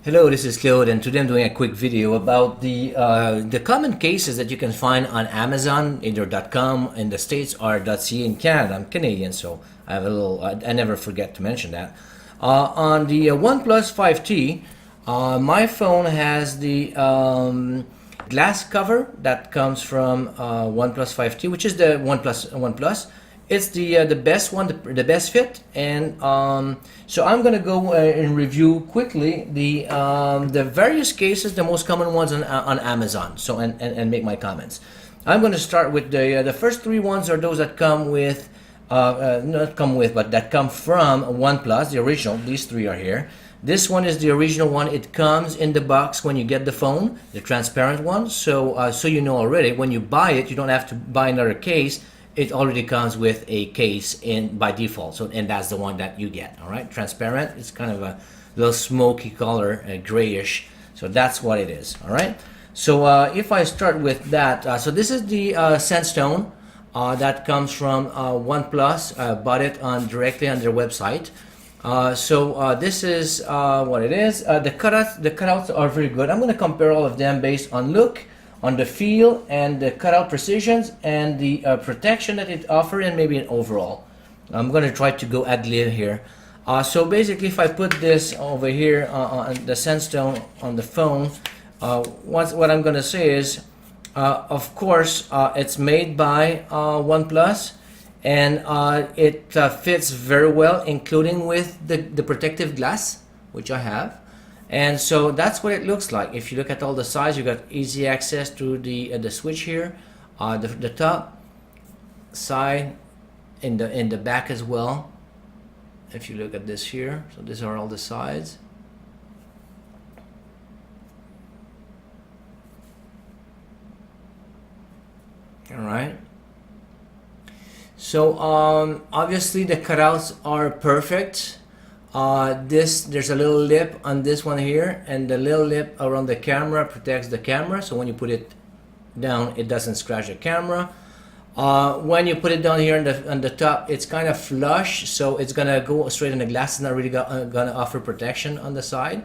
Hello, this is Claude, and today I'm doing a quick video about the common cases that you can find on Amazon, either .com in the States or .ca in Canada. I'm Canadian, so I have a little. I never forget to mention that. On the OnePlus 5T, my phone has the glass cover that comes from OnePlus 5T, which is the OnePlus. It's the best one, the best fit, and so I'm gonna go and review quickly the various cases, the most common ones on Amazon. So and make my comments. I'm gonna start with the first three ones are those that come with not come with, but that come from OnePlus, the original. These three are here. This one is the original one. It comes in the box when you get the phone, the transparent one. So so you know already when you buy it, you don't have to buy another case. It already comes with a case in by default, so and that's the one that you get. All right, transparent. It's kind of a little smoky color, grayish. So that's what it is. All right. So if I start with that, so this is the Sandstone that comes from OnePlus. Bought it on directly on their website. So this is what it is. The cutouts are very good. I'm going to compare all of them based on look, on the feel, and the cutout precisions, and the protection that it offers, and maybe an overall. I'm going to try to go ad lib here. So basically, if I put this over here on the Sandstone on the phone, what I'm going to say is, of course, it's made by OnePlus, and it fits very well, including with the protective glass, which I have. And so that's what it looks like. If you look at all the sides, you got easy access to the switch here, the top, side, in the back as well. If you look at this here, so these are all the sides. All right. So obviously the cutouts are perfect. There's a little lip on this one here, and the little lip around the camera protects the camera, so when you put it down, it doesn't scratch the camera. When you put it down here on the top, it's kind of flush, so it's gonna go straight in the glass. It's not really gonna offer protection on the side.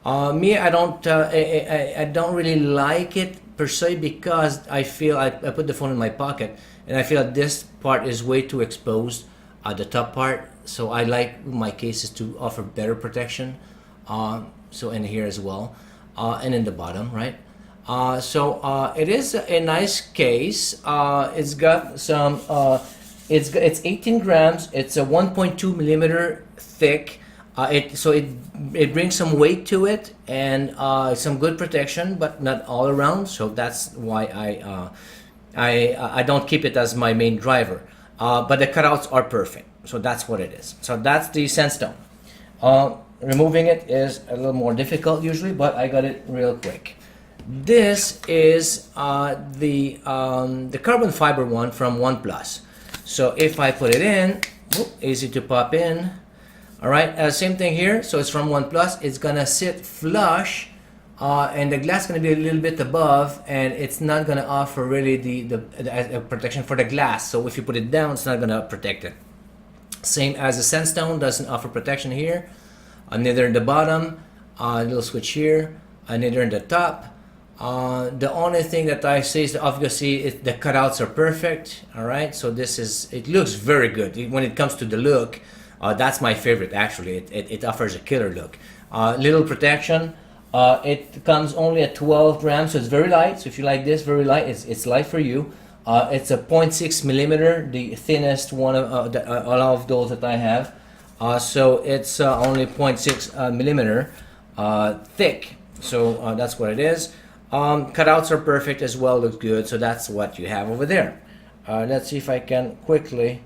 Me, I don't really like it per se, because I feel I put the phone in my pocket, and I feel that this part is way too exposed, the top part. So I like my cases to offer better protection. So in here as well, and in the bottom, right? So it is a nice case. It's got some. It's 18 grams. It's a 1.2 millimeter thick. It brings some weight to it, and some good protection, but not all around. So that's why I don't keep it as my main driver. But the cutouts are perfect. So that's what it is. So that's the Sandstone. Removing it is a little more difficult usually, but I got it real quick. This is the carbon fiber one from OnePlus. So if I put it in, easy to pop in. All right, same thing here. So it's from OnePlus. It's gonna sit flush, and the glass is gonna be a little bit above, and it's not gonna offer really the protection for the glass. So if you put it down, it's not gonna protect it. Same as the Sandstone, doesn't offer protection here, neither in the bottom, little switch here, neither in the top. The only thing that I say is that obviously the cutouts are perfect. All right, so it looks very good. When it comes to the look, that's my favorite actually. It offers a killer look. Little protection. It comes only at 12 grams, so it's very light. So if you like this, very light, it's light for you. It's a 0.6 millimeter, the thinnest one of all of those that I have. So it's only 0.6 millimeter thick. So that's what it is. Cutouts are perfect as well, looks good. So that's what you have over there. Let's see if I can quickly,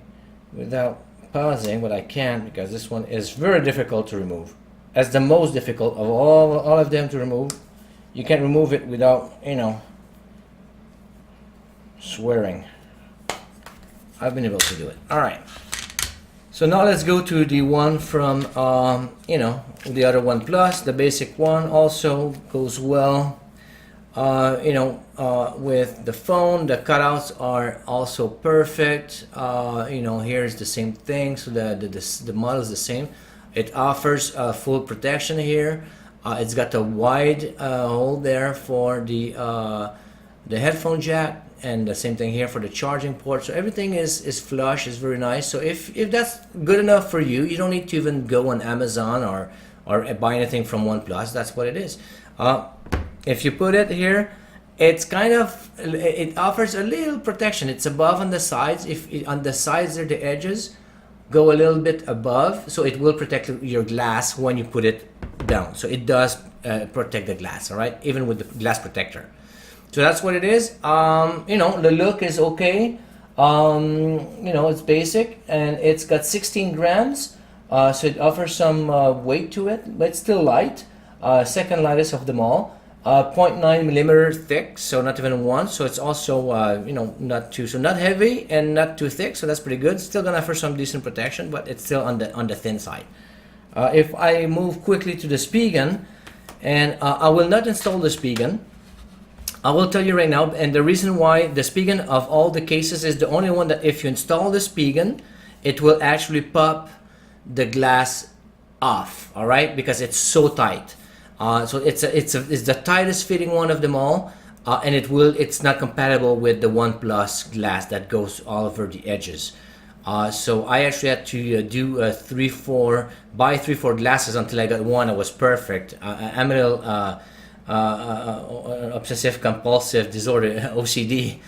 without pausing, but I can, because this one is very difficult to remove. That's the most difficult of all of them to remove. You can't remove it without, swearing. I've been able to do it. All right. So now let's go to the one from, the other OnePlus. The basic one also goes well, with the phone. The cutouts are also perfect. Here's the same thing. So the model is the same. It offers full protection here. It's got a wide hole there for the headphone jack, and the same thing here for the charging port. So everything is flush, is very nice. So if that's good enough for you, you don't need to even go on Amazon or buy anything from OnePlus. That's what it is. If you put it here, it's kind of, it offers a little protection. It's above on the sides. If on the sides there, the edges go a little bit above, so it will protect your glass when you put it down. So it does protect the glass, all right, even with the glass protector. So that's what it is. You know, the look is okay. You know, it's basic, and it's got 16 grams, so it offers some weight to it, but it's still light. Second lightest of them all. 0.9 millimeter thick, so not even one. So it's also you know, not too, so not heavy and not too thick, so that's pretty good. Still gonna offer some decent protection, but it's still on the thin side. If I move quickly to the Spigen, and I will not install the Spigen. I will tell you right now, and the reason why the Spigen of all the cases is the only one that if you install the Spigen, it will actually pop the glass off, all right, because it's so tight. So it's the tightest fitting one of them all, and it's not compatible with the OnePlus glass that goes all over the edges. So I actually had to do buy 3-4 glasses until I got one that was perfect. I'm a little obsessive compulsive disorder, OCD.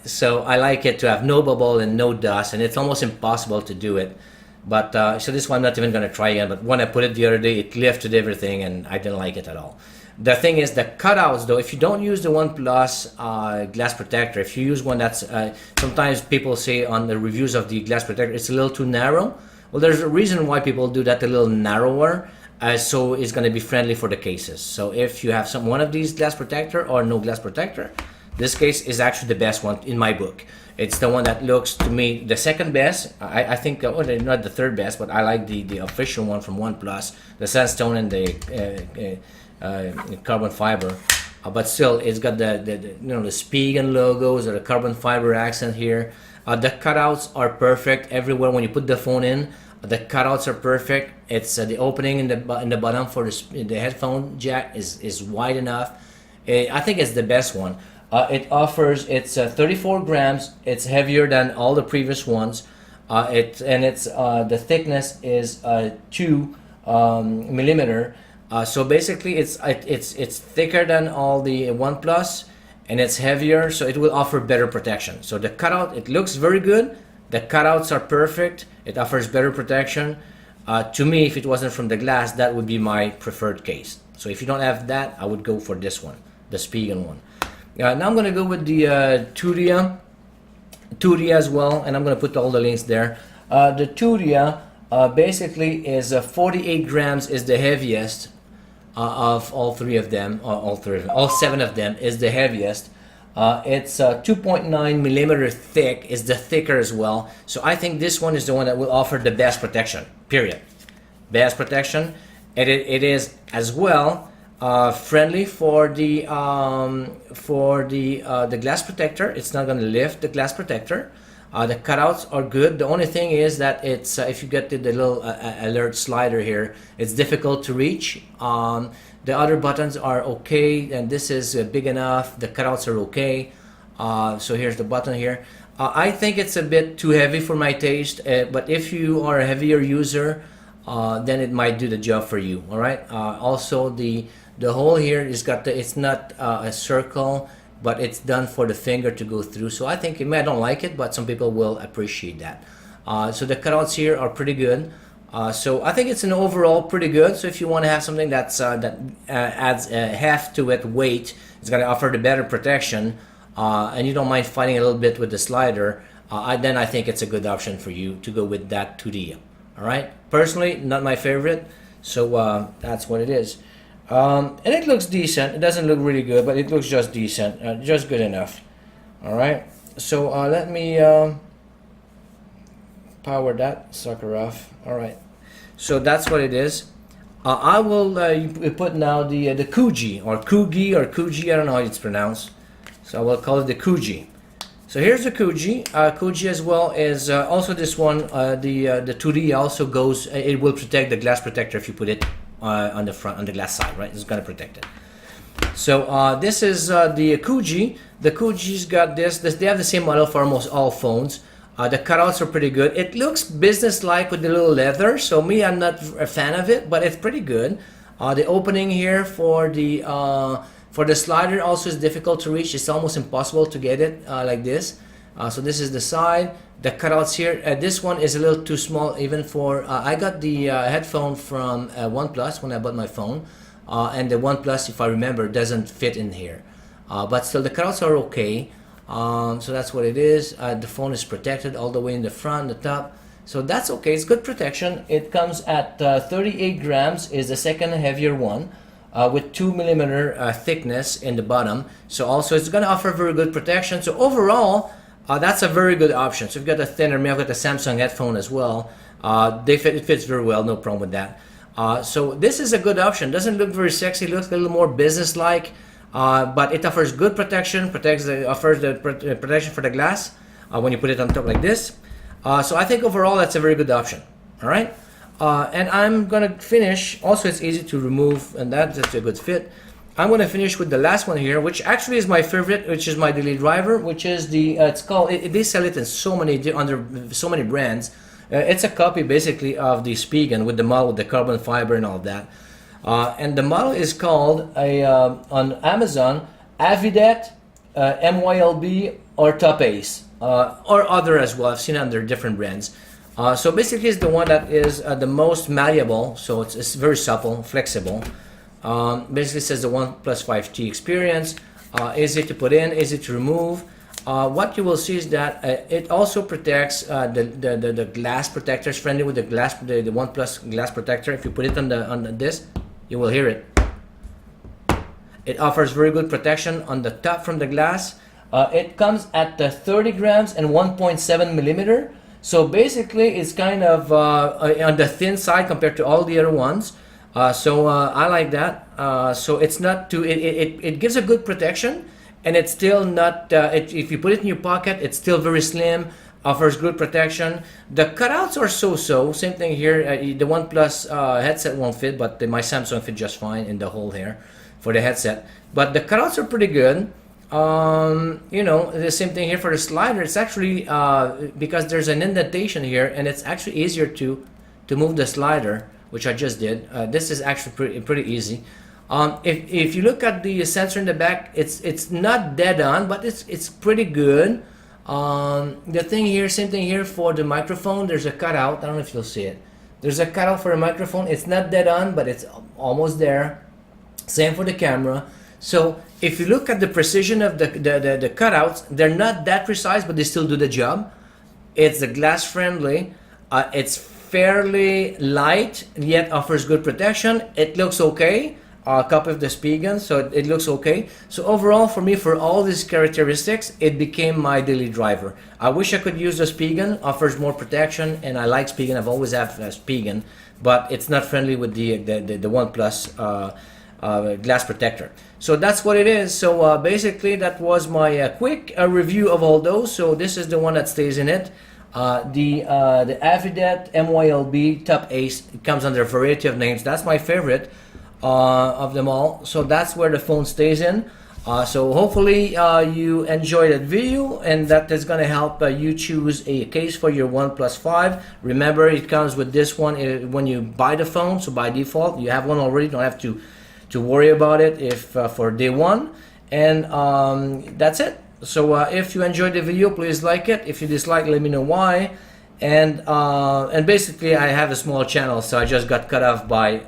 So I like it to have no bubble and no dust, and it's almost impossible to do it. But so this one I'm not even going to try again. But when I put it the other day, it lifted everything, and I didn't like it at all. The thing is, the cutouts though, if you don't use the OnePlus glass protector, if you use one that's, sometimes people say on the reviews of the glass protector, it's a little too narrow. Well, there's a reason why people do that a little narrower, so it's going to be friendly for the cases. So if you have one of these glass protector or no glass protector, this case is actually the best one in my book. It's the one that looks to me the second best. I think, well, not the third best, but I like the official one from OnePlus, the sandstone and the carbon fiber. But still, it's got the you know, the Spigen logos or the carbon fiber accent here. The cutouts are perfect everywhere when you put the phone in. The cutouts are perfect. It's the opening in the bottom for the headphone jack is wide enough. I think it's the best one. It offers, it's 34 grams. It's heavier than all the previous ones. The thickness is 2 millimeter. So basically, it's thicker than all the OnePlus, and it's heavier, so it will offer better protection. So the cutout, it looks very good. The cutouts are perfect. It offers better protection. To me, if it wasn't from the glass, that would be my preferred case. So if you don't have that, I would go for this one, the Spigen one. Now I'm going to go with the Turia as well, and I'm going to put all the links there. The Turia basically is 48 grams is the heaviest of all three of them, all 7 of them is the heaviest. It's 2.9 millimeter thick, is the thicker as well. So I think this one is the one that will offer the best protection, period. Best protection. It is as well friendly for the glass protector. It's not going to lift the glass protector. The cutouts are good. The only thing is that it's if you get the little alert slider here, it's difficult to reach. The other buttons are okay, and this is big enough. The cutouts are okay. So here's the button here. I think it's a bit too heavy for my taste, but if you are a heavier user, then it might do the job for you. All right. Also, the hole here is it's not a circle, but it's done for the finger to go through. So I think I don't like it, but some people will appreciate that. So the cutouts here are pretty good. So I think it's an overall pretty good. So if you want to have something that adds heft to it, weight, it's going to offer the better protection, and you don't mind fighting a little bit with the slider, then I think it's a good option for you to go with that 2D. All right. Personally, not my favorite. So that's what it is. And it looks decent. It doesn't look really good, but it looks just decent, just good enough. All right. So let me power that sucker off. All right. So that's what it is. I will put now the Kuji or Kugi or Kuji. I don't know how it's pronounced. So I will call it the Kuji. So here's the Kuji. Kuji as well is also this one. The 2D also goes. It will protect the glass protector if you put it on the front, on the glass side, right? It's gonna protect it. So this is the Kuji. The Kuji's got this. They have the same model for almost all phones. The cutouts are pretty good. It looks business-like with the little leather. So me, I'm not a fan of it, but it's pretty good. The opening here for the slider also is difficult to reach. It's almost impossible to get it like this. So this is the side. The cutouts here. This one is a little too small even for. I got the headphone from OnePlus when I bought my phone, and the OnePlus, if I remember, doesn't fit in here. But still, the cutouts are okay. So that's what it is. The phone is protected all the way in the front, the top. So that's okay. It's good protection. It comes at 38 grams. Is the second heavier one. With 2mm thickness in the bottom. So also it's going to offer very good protection. So overall, that's a very good option. So you've got a thinner, I've got the Samsung headphone as well. It fits very well, no problem with that. So this is a good option. Doesn't look very sexy, looks a little more business-like, but it offers good protection, offers the protection for the glass when you put it on top like this. So I think overall that's a very good option. All right. And I'm gonna finish. Also, it's easy to remove, and that's a good fit. I'm gonna finish with the last one here, which actually is my favorite, which is my daily driver, which is the. It's called. They sell it in so many under so many brands. It's a copy basically of the Spigen with the model with the carbon fiber and all of that. And the model is called on Amazon Avidet MYLB or Top Ace or other as well. I've seen it under different brands. So basically it's the one that is the most malleable, so it's very supple, flexible. Basically says the OnePlus 5T experience, easy to put in, easy to remove. What you will see is that it also protects the glass protectors, friendly with the OnePlus glass protector. If you put it on this, you will hear it. It offers very good protection on the top from the glass. It comes at 30 grams and 1.7mm. So basically, it's kind of on the thin side compared to all the other ones. So I like that. So it's not too. It gives a good protection, and it's still not. If you put it in your pocket, it's still very slim. Offers good protection. The cutouts are so-so. Same thing here. The OnePlus headset won't fit, but my Samsung fit just fine in the hole here for the headset. But the cutouts are pretty good. You know, the same thing here for the slider. It's actually because there's an indentation here, and it's actually easier to move the slider, which I just did. This is actually pretty easy. If you look at the sensor in the back, it's not dead on, but it's pretty good. The thing here, same thing here for the microphone. There's a cutout. I don't know if you'll see it. There's a cutout for a microphone. It's not dead on, but it's almost there. Same for the camera. So if you look at the precision of the cutouts, they're not that precise, but they still do the job. It's the glass friendly. It's fairly light, yet offers good protection. It looks okay. A copy of the Spigen, so it looks okay. So overall, for me, for all these characteristics, it became my daily driver. I wish I could use the Spigen. Offers more protection, and I like Spigen. I've always had a Spigen, but it's not friendly with the OnePlus glass protector. So that's what it is. So basically that was my quick review of all those. So this is the one that stays in it. The Avidet MYLB Top Ace. It comes under a variety of names. That's my favorite of them all. So that's where the phone stays in. So hopefully you enjoyed that video, and that is going to help you choose a case for your OnePlus 5. Remember, it comes with this one when you buy the phone. So by default, you have one already. Don't have to worry about it if for day one. And that's it. So if you enjoyed the video, please like it. If you dislike, let me know why. And basically, I have a small channel, so I just got cut off by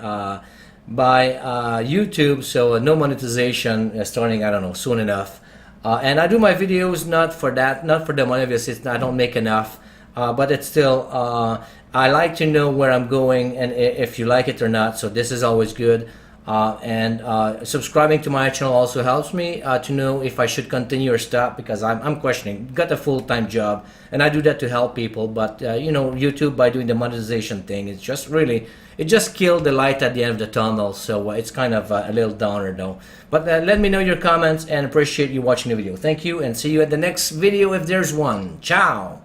YouTube, so no monetization starting, I don't know, soon enough. And I do my videos not for that, not for the money, obviously I don't make enough, but it's still, I like to know where I'm going and if you like it or not, so this is always good. And subscribing to my channel also helps me to know if I should continue or stop, because I'm questioning. Got a full-time job, and I do that to help people, but you know, YouTube, by doing the monetization thing, it's just really, it just killed the light at the end of the tunnel. So it's kind of a little downer though. But let me know your comments, and appreciate you watching the video. Thank you, and see you at the next video if there's one. Ciao.